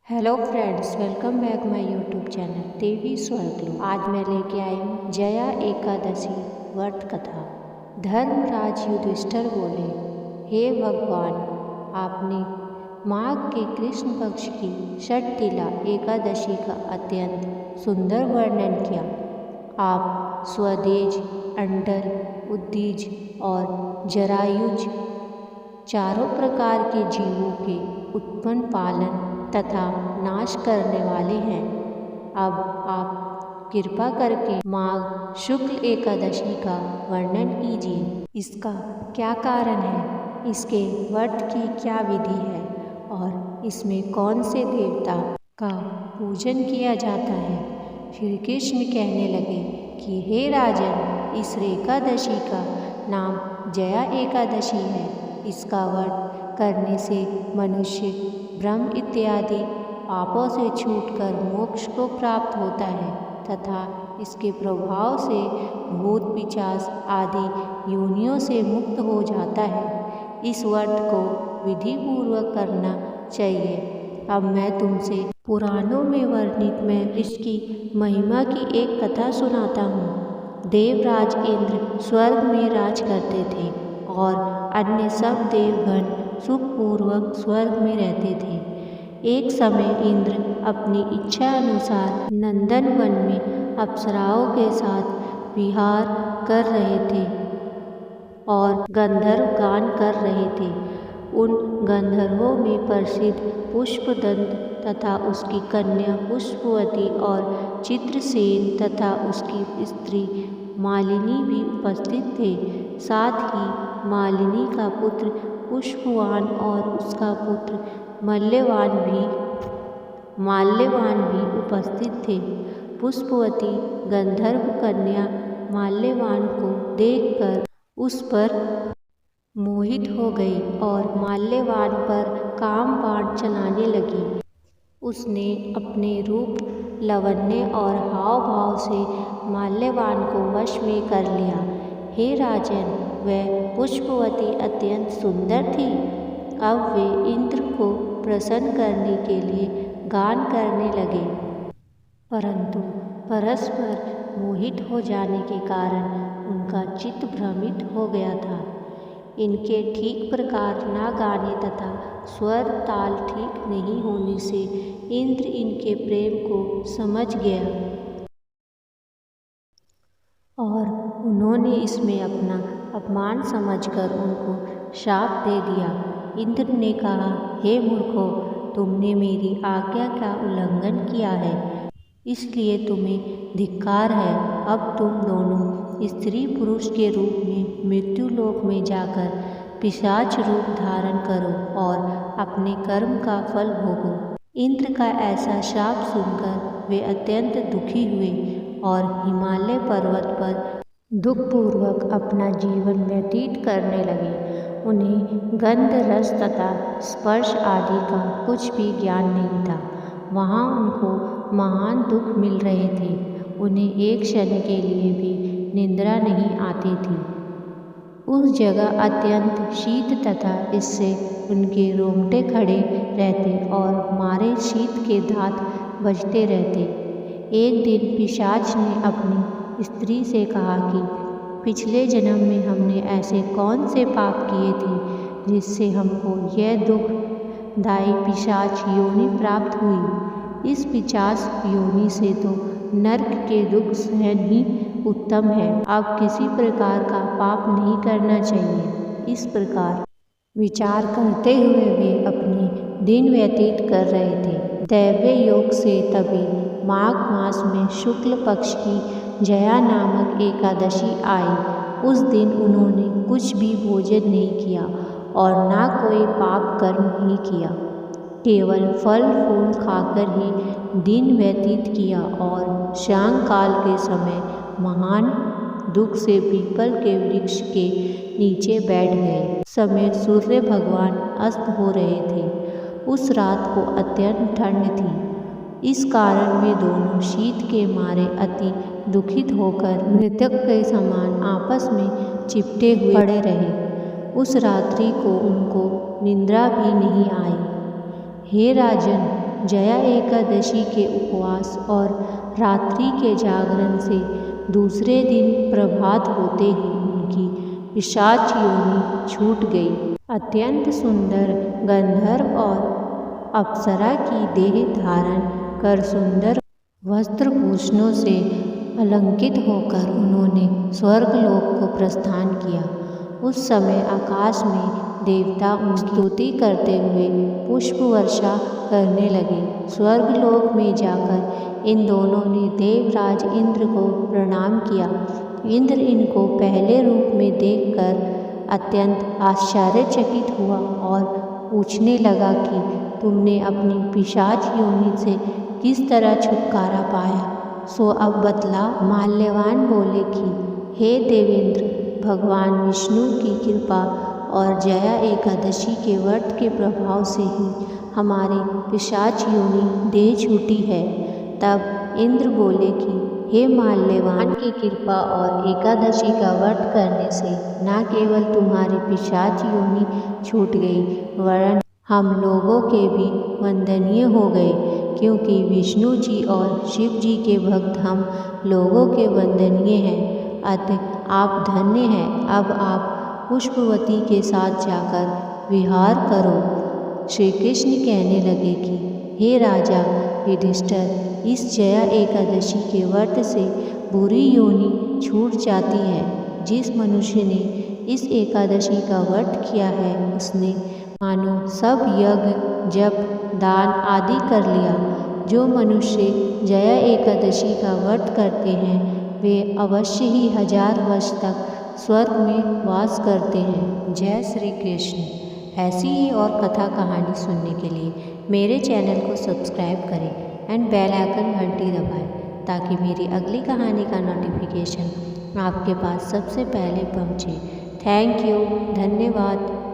Hello friends, welcome back my YouTube channel Devi Swarglok. आज मैं लेके आई हूँ जया एकादशी व्रत कथा। धर्मराज युधिष्ठिर बोले, हे भगवान, आपने माघ के कृष्ण पक्ष की षटतिला एकादशी का अत्यंत सुंदर वर्णन किया। आप स्वदेज, अंडल, उद्दीज और जरायुज चारों प्रकार के जीवों के उत्पन्न, पालन तथा नाश करने वाले हैं। अब आप कृपा करके माघ शुक्ल एकादशी का वर्णन कीजिए। इसका क्या कारण है, इसके व्रत की क्या विधि है और इसमें कौन से देवता का पूजन किया जाता है। श्री कृष्ण कहने लगे कि हे राजन, इस एकादशी का नाम जया एकादशी है। इसका व्रत करने से मनुष्य ब्रह्म इत्यादि पापों से छूटकर मोक्ष को प्राप्त होता है तथा इसके प्रभाव से भूत पिशाच आदि योनियों से मुक्त हो जाता है। इस व्रत को विधि पूर्वक करना चाहिए। अब मैं तुमसे पुराणों में वर्णित मैं इसकी महिमा की एक कथा सुनाता हूँ। देवराज इंद्र स्वर्ग में राज करते थे और अन्य सब देवगण सुखपूर्वक स्वर्ग में रहते थे। एक समय इंद्र अपनी इच्छा अनुसार नंदन वन में अप्सराओं के साथ विहार कर रहे थे और गंधर्व गान कर रहे थे। उन गंधर्वों में प्रसिद्ध पुष्पदंत तथा उसकी कन्या पुष्पवती और चित्रसेन तथा उसकी स्त्री मालिनी भी उपस्थित थे। साथ ही मालिनी का पुत्र पुष्पवान और उसका पुत्र माल्यवान भी उपस्थित थे। पुष्पवती गंधर्व कन्या माल्यवान को देखकर उस पर मोहित हो गई और माल्यवान पर काम बाण चलाने लगी। उसने अपने रूप, लावण्य और हाव भाव से माल्यवान को वश में कर लिया। हे राजन, वह पुष्पवती अत्यंत सुंदर थी। अब वे इंद्र को प्रसन्न करने के लिए गान करने लगे, परंतु परस्पर मोहित हो जाने के कारण उनका चित्त भ्रमित हो गया था। इनके ठीक प्रकार ना गाने तथा स्वर ताल ठीक नहीं होने से इंद्र इनके प्रेम को समझ गया और उन्होंने इसमें अपना अपमान समझकर उनको शाप दे दिया। इंद्र ने कहा, हे मूर्खों, तुमने मेरी आज्ञा का उल्लंघन किया है, इसलिए तुम्हें धिक्कार है। अब तुम दोनों स्त्री पुरुष के रूप में मृत्युलोक में जाकर पिशाच रूप धारण करो और अपने कर्म का फल भोगो। इंद्र का ऐसा शाप सुनकर वे अत्यंत दुखी हुए और हिमालय पर्वत पर दुखपूर्वक अपना जीवन व्यतीत करने लगे। उन्हें गंध, रस तथा स्पर्श आदि का कुछ भी ज्ञान नहीं था। वहाँ उनको महान दुख मिल रहे थे। उन्हें एक क्षण के लिए भी निद्रा नहीं आती थी। उस जगह अत्यंत शीत तथा इससे उनके रोंगटे खड़े रहते और मारे शीत के दांत बजते रहते। एक दिन पिशाच ने अपनी स्त्री से कहा कि पिछले जन्म में हमने ऐसे कौन से पाप किए थे जिससे हमको यह दुखदायी पिशाच योनि प्राप्त हुई। इस पिशाच योनि से तो नरक के दुख सहन ही उत्तम है। अब किसी प्रकार का पाप नहीं करना चाहिए। इस प्रकार विचार करते हुए वे अपने दिन व्यतीत कर रहे थे। दैव्य योग से तभी माघ मास में शुक्ल पक्ष की जया नामक एकादशी आई। उस दिन उन्होंने कुछ भी भोजन नहीं किया और ना कोई पाप कर्म ही किया। केवल फल फूल खाकर ही दिन व्यतीत किया और शाम काल के समय महान दुख से पीपल के वृक्ष के नीचे बैठ गए। समय सूर्य भगवान अस्त हो रहे थे। उस रात को अत्यंत ठंड थी। इस कारण वे दोनों शीत के मारे अति दुखित होकर मृतक के समान आपस में चिपटे हुए पड़े रहे। उस रात्रि को उनको निद्रा भी नहीं आई। हे राजन, जया एकादशी के उपवास और रात्रि के जागरण से दूसरे दिन प्रभात होते ही उनकी पिशाच योनि छूट गई। अत्यंत सुंदर गंधर्व और अप्सरा की देह धारण कर सुंदर वस्त्रभूषणों से अलंकित होकर उन्होंने स्वर्गलोक को प्रस्थान किया। उस समय आकाश में देवता उनकी स्तुति करते हुए पुष्प वर्षा करने लगे। स्वर्गलोक में जाकर इन दोनों ने देवराज इंद्र को प्रणाम किया। इंद्र इनको पहले रूप में देखकर अत्यंत आश्चर्यचकित हुआ और पूछने लगा कि तुमने अपनी पिशाच योनि से किस तरह छुटकारा पाया, सो अब बतला। माल्यवान बोले कि हे देवेंद्र, भगवान विष्णु की कृपा और जया एकादशी के व्रत के प्रभाव से ही हमारी पिशाच योनि देह छूटी है। तब इंद्र बोले कि हे माल्यवान, की कृपा और एकादशी का व्रत करने से न केवल तुम्हारी पिशाच योनि छूट गई, वरन हम लोगों के भी वंदनीय हो गए, क्योंकि विष्णु जी और शिव जी के भक्त हम लोगों के वंदनीय हैं। अतः आप धन्य हैं। अब आप पुष्पवती के साथ जाकर विहार करो। श्री कृष्ण कहने लगे कि हे राजा युधिष्ठिर, इस जया एकादशी के व्रत से बुरी योनि छूट जाती है। जिस मनुष्य ने इस एकादशी का व्रत किया है उसने मानो सब यज्ञ, जप, दान आदि कर लिया। जो मनुष्य जया एकादशी का व्रत करते हैं वे अवश्य ही 1000 वर्ष तक स्वर्ग में वास करते हैं। जय श्री कृष्ण। ऐसी ही और कथा कहानी सुनने के लिए मेरे चैनल को सब्सक्राइब करें एंड बेल आइकन घंटी दबाएं, ताकि मेरी अगली कहानी का नोटिफिकेशन आपके पास सबसे पहले पहुंचे। Thank you. धन्यवाद।